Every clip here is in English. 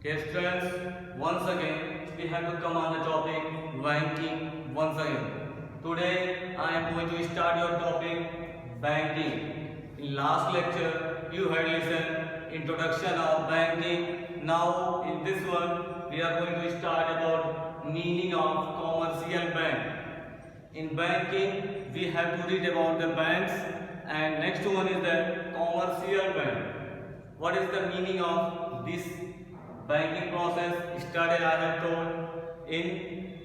Dear students, once again we have to come on the topic banking once again. Today I am going to start your topic banking. In last lecture you had listened introduction of banking. Now in this one we are going to start about meaning of commercial bank. In banking we have to read about the banks, and next one is the commercial bank. What is the meaning of this banking process? Started I have told, in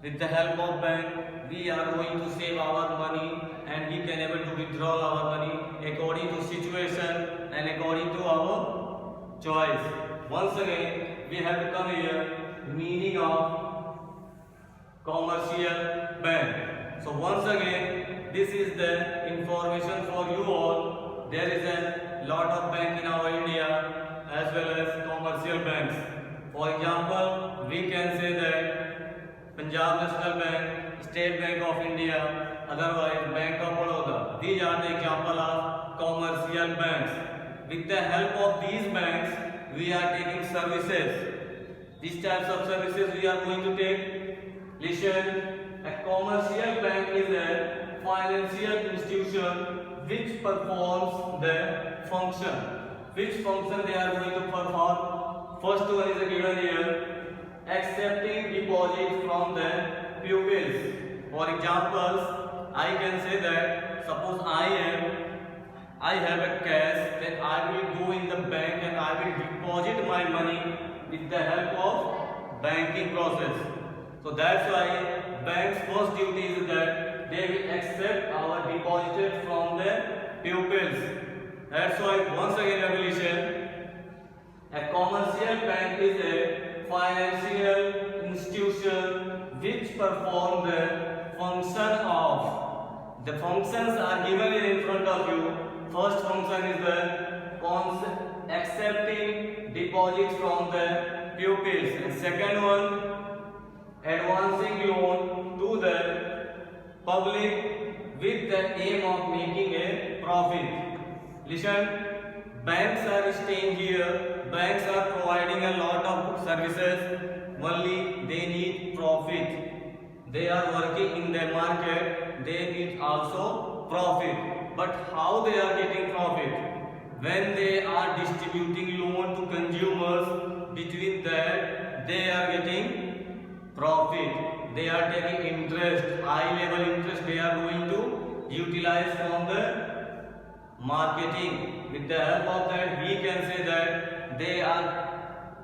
with the help of bank we are going to save our money and we can able to withdraw our money according to situation and according to our choice. Once again we have to come here meaning of commercial bank. So once again this is the information for you all. There is a lot of bank in our India as well as commercial banks. For example, we can say that Punjab National Bank, State Bank of India, otherwise Bank of Baroda. These are the example of commercial banks. With the help of these banks, we are taking services. These types of services we are going to take. Listen, a commercial bank is a financial institution which performs the function. Which function they are going to perform? First one is given here, accepting deposits from the pupils. For examples, I can say that suppose I have a cash, then I will go in the bank and I will deposit my money with the help of banking process. So that's why bank's first duty is that they will accept our deposit from the pupils. That's why once again revelation, a commercial bank is a financial institution which perform the function of. The functions are given in front of you. First function is the accepting deposits from the pupils, and second one, advancing loan to the public with the aim of making a profit. Listen, banks are staying here, banks are providing a lot of services, only they need profit. They are working in the market, they need also profit. But how they are getting profit? When they are distributing loan to consumers, between that they are getting profit. They are taking interest, high level interest they are going to utilize from the marketing. With the help of that we can say that they are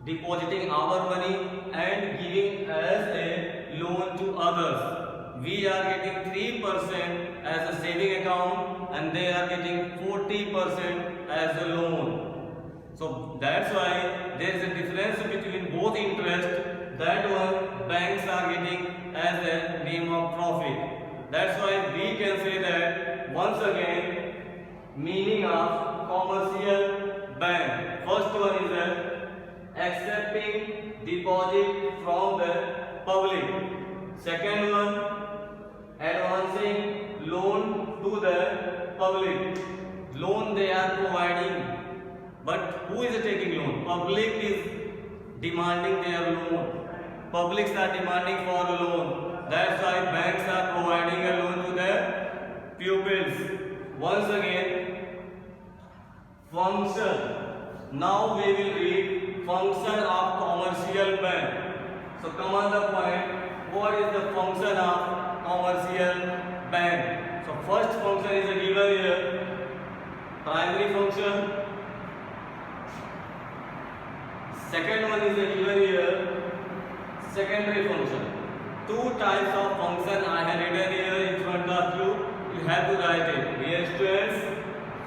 depositing our money and giving as a loan to others. We are getting 3% as a saving account and they are getting 40% as a loan. So that's why there is a difference between both interest. That one banks are getting as a name of profit. That's why we can say that once again meaning of commercial bank. First one is accepting deposit from the public. Second one, advancing loan to the public. Loan they are providing, but who is taking loan? Public is demanding their loan. Publics are demanding for a loan. That's why banks are providing a loan to the pupils. Once again, function. Now we will read function of commercial bank. So come on the point, what is the function of commercial bank? So first function is given here, primary function. Second one is given here, secondary function. Two types of function I have written here in front of you. You have to write it. Dear students,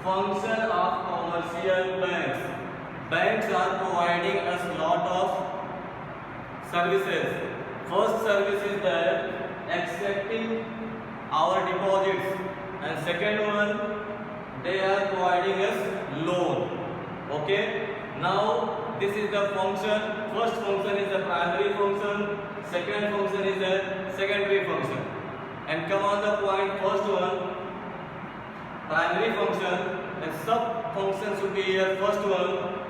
function of commercial banks. Banks are providing us lot of services. First service is that accepting our deposits, and second one, they are providing us loan. Okay. Now this is the function. First function is the primary function. Second function is the secondary function. And come on the point, first one, primary function, and sub function should be here. First one,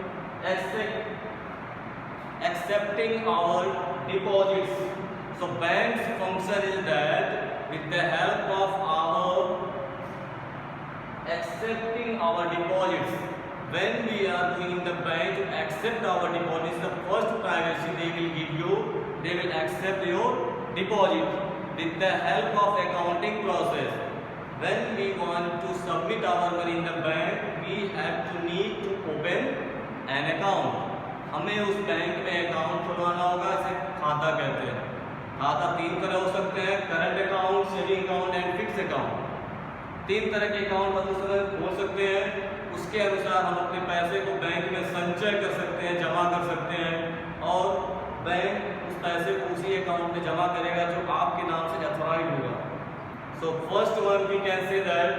accepting our deposits. So bank's function is that with the help of our accepting our deposits, when we are going in the bank to accept our deposits, the first privacy they will give you, they will accept your deposit with the help of accounting process. When we want to submit our money in the bank, we have to need to open an account. हमें उस bank में account खुलवाना होगा, इसे खाता कहते हैं। खाता तीन तरह हो सकते हैं, current account, saving account and fix account. तीन तरह के अकाउंट हम उसमें खोल सकते हैं। उसके अनुसार हम अपने पैसे को बैंक में संचय कर सकते हैं, जमा कर सकते हैं, और बैंक उस पैसे को उसी अकाउंट में जमा करेगा जो आपके नाम से अथॉराइज होगा। So first one we can say that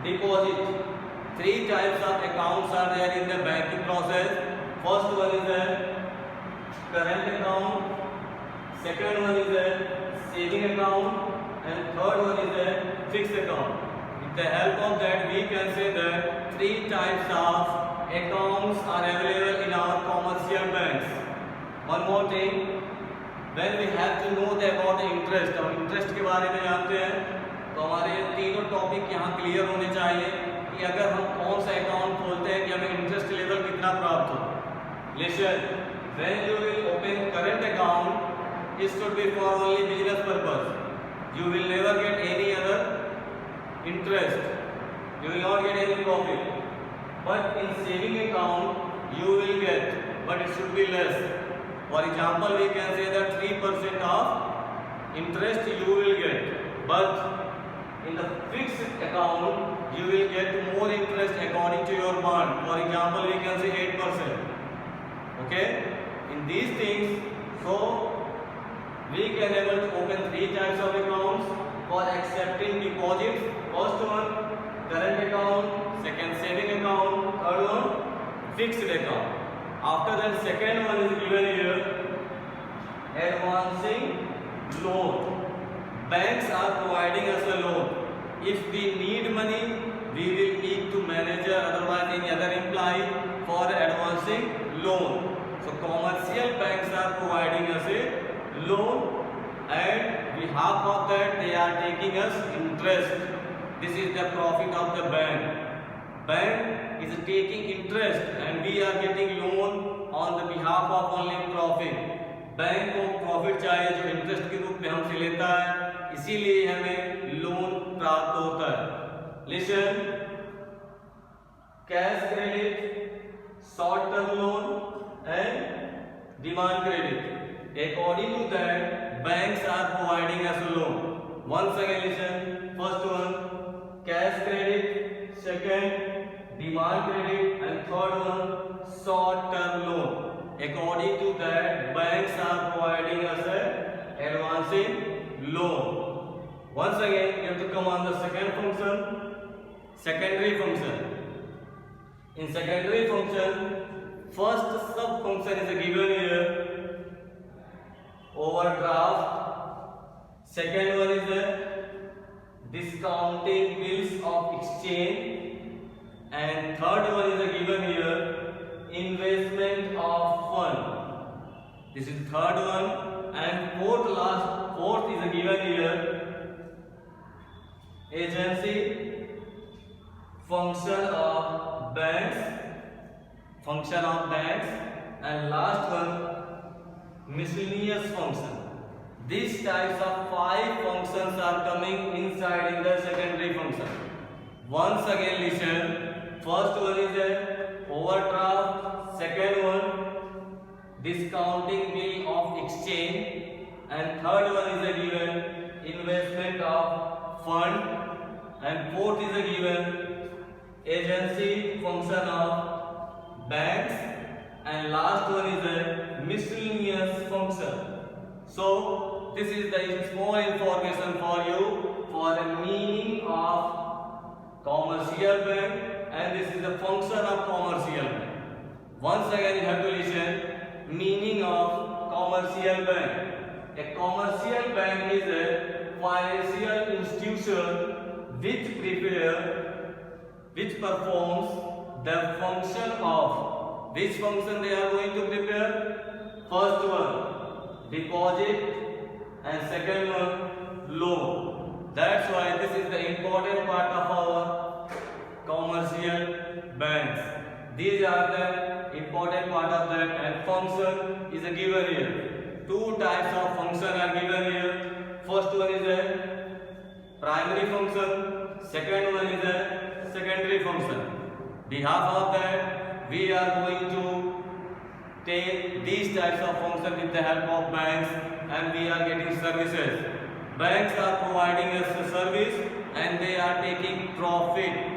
deposit. Three types of accounts are there in the banking process. First one is a current account, second one is a saving account, and third one is a fixed account. With the help of that, we can say that three types of accounts are available in our commercial banks. One more thing, when we have to know about the interest, हम interest के बारे में जानते हैं, तो हमारे ये तीनों टॉपिक यहाँ क्लियर होने चाहिए कि अगर हम कौन सा अकाउंट खोलते हैं कि हमें इंटरेस्ट लेवल कितना प्राप्त हो। Listen, when you will open current account, it should be for only business purpose. You will never get any other interest. You will not get any profit. But in saving account, you will get, but it should be less. For example, we can say that 3% of interest you will get. But in the fixed account, you will get more interest according to your bond. For example, we can say 8%. Okay? In these things, so we can able to open three types of accounts for accepting deposits. First one, current account. Second, saving account. Third one, fixed account. After that, second one is given here, advancing loan. Banks are providing us a loan. If we need money, we will need to manager, otherwise any other employee for advancing loan. So commercial banks are providing us a loan, and behalf of that they are taking us interest. This is the profit of the bank. Bank is taking interest and we are getting loan on the behalf of only profit. Bank को profit चाहिए जो interest के रूप में हमसे लेता है, इसीलिए हमें लोन प्राप्त होता है। Listen, cash credit, short term loan and demand credit. According to that, banks are providing us a loan. Once again listen, first one cash credit, second demand credit, and third one short term loan. According to that, banks are providing us a advancing loan. Once again, you have to come on the second function, secondary function. In secondary function, first sub function is given here, overdraft. Second one is the discounting bills of exchange, and third one is given here, investment of fund. This is third one, and fourth is given here, agency, function of banks, and last one miscellaneous function. These types of 5 functions are coming inside in the secondary function. Once again listen, first one is a overdraft, second one discounting bill of exchange, and third one is a given investment of fund, and fourth is a given agency function of banks, and last one is a miscellaneous function. So this is the small information for you for the meaning of commercial bank, and this is the function of commercial bank. Once again you have to listen, meaning of commercial bank. A commercial bank is a financial institution which prepare which performs the function of, which function they are going to prepare? First one, deposit, and second one, loan. That's why this is the important part of our commercial banks. These are the important part of that, and function is a given here. Two types of function are given here. First one is a primary function, second one is a secondary function. Behalf of that, we are going to take these types of function with the help of banks, and we are getting services. Banks are providing us a service and they are taking profit